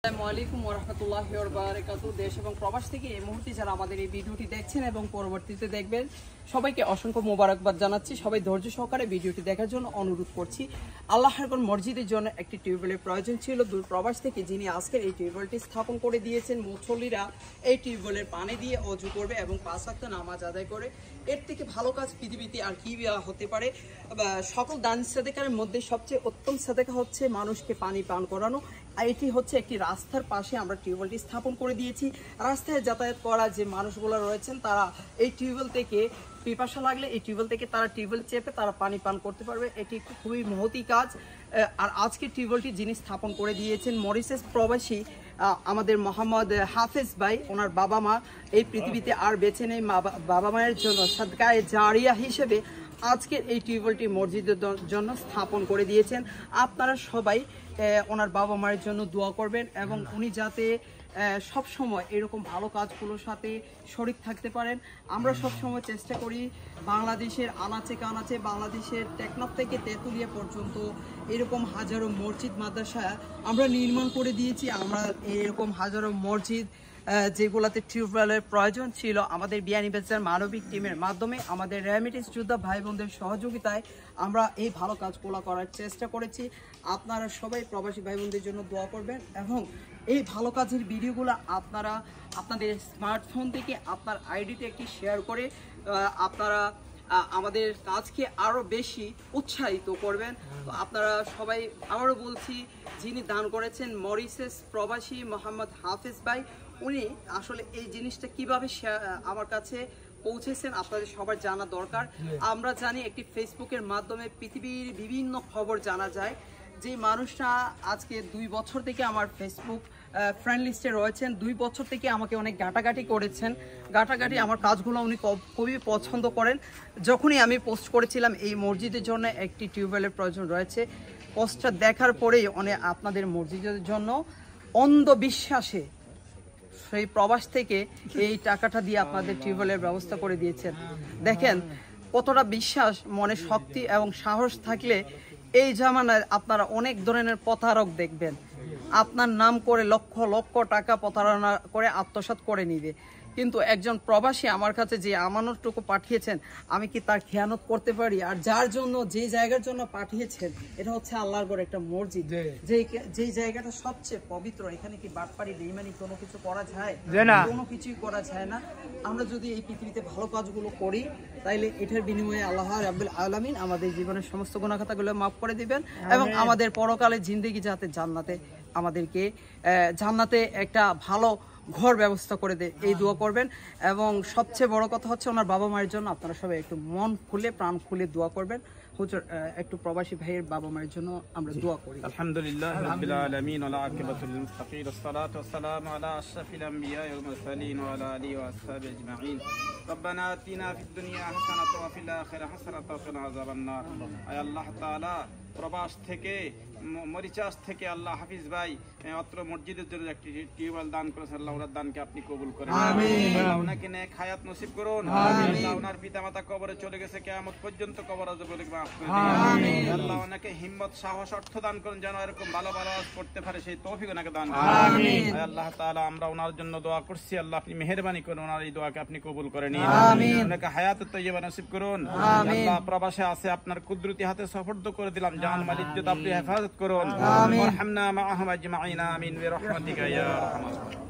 আসসালামু আলাইকুম ওয়া রাহমাতুল্লাহি ওয়া বারাকাতুহু। দেশ এবং প্রবাস থেকে এই মুহূর্তে যারা আমাদের এই ভিডিওটি দেখছেন এবং পরবর্তীতে দেখবেন সবাইকে অসংখ্য মোবারকবাদ জানাচ্ছি। সবাই ধৈর্য সহকারে ভিডিওটি দেখার জন্য অনুরোধ করছি। আল্লাহর ঘর মসজিদের জন্য একটি টিউবওয়েলের প্রয়োজন ছিল দূর প্রবাস থেকে, যিনি আজকের এই টিউবওয়েলটি স্থাপন করে দিয়েছেন। মুসল্লিরা এই টিউবওয়েলের পানি দিয়ে অজু করবে এবং 5 ওয়াক্ত নামাজ আদায় করে। এর থেকে ভালো কাজ পৃথিবীতে আর কি হতে পারে? সকল দান সাদেকার মধ্যে সবচেয়ে উত্তম সাদেকা হচ্ছে মানুষকে পানি পান করানো। এটি হচ্ছে একটি রাস্তার পাশে আমরা টিউবওয়েলটি স্থাপন করে দিয়েছি। রাস্তায় যাতায়াত করা যে মানুষগুলো রয়েছেন তারা এই টিউবওয়েল থেকে পিপাসা লাগলে এই টিউবওয়েল থেকে তারা টিউবওয়েল চেপে তারা পানি পান করতে পারবে। এটি খুবই মহতি কাজ। আর আজকে টিউবওয়েলটি যিনি স্থাপন করে দিয়েছেন মরিশাস প্রবাসী আমাদের মোহাম্মদ হাফেজ ভাই, ওনার বাবা মা এই পৃথিবীতে আর বেঁচে নেই। বাবা মায়ের জন্য সাদকায়ে জারিয়া হিসেবে আজকের এই টিউবওয়েলটি মসজিদের জন্য স্থাপন করে দিয়েছেন। আপনারা সবাই ওনার বাবা মায়ের জন্য দোয়া করবেন এবং উনি যাতে সব সময় এরকম ভালো কাজগুলোর সাথে শরিক থাকতে পারেন। আমরা সব সময় চেষ্টা করি বাংলাদেশের আনাচে কানাচে, বাংলাদেশের টেকনাফ থেকে তেঁতুলিয়া পর্যন্ত এরকম হাজারো মসজিদ মাদ্রাসা আমরা নির্মাণ করে দিয়েছি। আমরা এরকম হাজারো মসজিদ যেগুলোতে টিউবওয়েলের প্রয়োজন ছিল আমাদের বিয়ানীবাজার মানবিক টিমের মাধ্যমে, আমাদের রেমিটেন্স যোদ্ধা ভাই বোনদের সহযোগিতায় আমরা এই ভালো কাজগুলো করার চেষ্টা করেছি। আপনারা সবাই প্রবাসী ভাই বোনদের জন্য দোয়া করবেন এবং এই ভালো কাজের ভিডিওগুলো আপনারা আপনাদের স্মার্টফোন থেকে আপনার আইডিতে একটি শেয়ার করে আপনারা আমাদের কাজকে আরও বেশি উৎসাহিত করবেন। তো আপনারা সবাই, আবারও বলছি, যিনি দান করেছেন মরিশাস প্রবাসী মোহাম্মদ হাফেজ ভাই, উনি আসলে এই জিনিসটা কিভাবে আমার কাছে পৌঁছেছেন আপনাদের সবার জানা দরকার। আমরা জানি একটি ফেসবুকের মাধ্যমে পৃথিবীর বিভিন্ন খবর জানা যায়। যে মানুষটা আজকে 2 বছর থেকে আমার ফেসবুক ফ্রেন্ড লিস্টে রয়েছেন, 2 বছর থেকে আমাকে অনেক ঘাটাঘাটি করেছেন। আমার কাজগুলো উনি খুবই পছন্দ করেন। যখনই আমি পোস্ট করেছিলাম এই মসজিদের জন্য একটি টিউবওয়েলের প্রয়োজন রয়েছে, পোস্টটা দেখার পরেই আপনাদের মসজিদের জন্য অন্ধবিশ্বাসে সেই প্রবাস থেকে এই টাকাটা দিয়ে আপনাদের টিউবওয়েলের ব্যবস্থা করে দিয়েছেন। দেখেন কতটা বিশ্বাস, মনে শক্তি এবং সাহস থাকলে এই জামানায় আপনারা অনেক ধরনের প্রতারক দেখবেন। আপনার নাম করে লক্ষ লক্ষ টাকা প্রতারণা করে আত্মসাৎ করে নিবে। কিন্তু একজন প্রবাসী আমার কাছে যে আমানতটুকু পাঠিয়েছেন, আমি কি তার খেয়ানত করতে পারি? আর যার জন্য, যে জায়গার জন্য পাঠিয়েছেন, এটা হচ্ছে আল্লাহর ঘর একটা মসজিদ, যে জায়গাটা সবচেয়ে পবিত্র। এখানে কি বাটপারি বেঈমানি কোনো কিছু করা যায়? কোনো কিছুই করা যায় না। আমরা যদি এই পৃথিবীতে ভালো কাজগুলো করি তাইলে এটার বিনিময়ে আল্লাহ রাব্বুল আলামিন আমাদের জীবনের সমস্ত গুনাহ খাতাগুলো মাফ করে দিবেন এবং আমাদের পরকালে জিন্দেগি যাতে আমাদেরকে জান্নাতে একটা ভালো ঘর ব্যবস্থা করে দেয়, এই দোয়া করবেন। এবং সবচেয়ে বড় কথা হচ্ছে ওনার বাবা মায়ের জন্য আপনারা সবাই একটু মন খুলে প্রাণ খুলে দোয়া করবেন। হুজুর, একটু প্রবাসী ভাইয়ের বাবা মায়ের জন্য আমরা দোয়া করি। আলহামদুলিল্লাহ রাব্বিল আলামিন ওয়া আকিবাতুল মুত্তাকিন ওয়াসসালাতু ওয়াসসালামু আলা আশরাফিল আমবিয়া ওয়াল মুরসালিন ওয়া আলা আলিহি ওয়া আসহাবিহি আজমাইন। রব্বানা আতিনা ফিদ দুনিয়া হাসানাতাও ওয়া ফিল আখিরাতি হাসানাতাও ওয়া কিনা আযাবান নার। আয় আল্লাহ তাআলা, প্রবাস থেকে মরিচাস থেকে আল্লাহ হাফিজ ভাই অত্র মসজিদের জন্য একটি টিউবওয়েল দান করেছেন। আল্লাহ ওনার দানকে আপনি কবুল করেন। আল্লাহ ওনাকে নেক হায়াত নসিব করুন। আল্লাহ ওনার পিতামাতা কবরে চলে গেছে, কিয়ামত পর্যন্ত কবর আযাবকে মাফ করে দিন। আল্লাহ ওনাকে হিম্মত, সাহস, অর্থ দান করুন যেন এরকম ভালো ভালো কাজ করতে পারে, সেই তৌফিক ওনাকে দান করুন। আল্লাহ তাআলা, আমরা ওনার জন্য দোয়া করছি। আল্লাহ আপনি মেহেরবানি করুন, ওনার এই দোয়াকে আপনি কবুল করে নিন। ওনাকে হায়াত তাইয়্যিবা নসিব করুন। আল্লাহ প্রবাসে আছে আপনার কুদরতি হাতে সুপর্দ করে দিলাম, জান মাল ইজ্জত আপনি হেফাজত করুন। ওয়ারহামনা মাআহুম আজমাইন, আমিন বিরহমাতিকা ইয়া আরহামার রাহিমিন।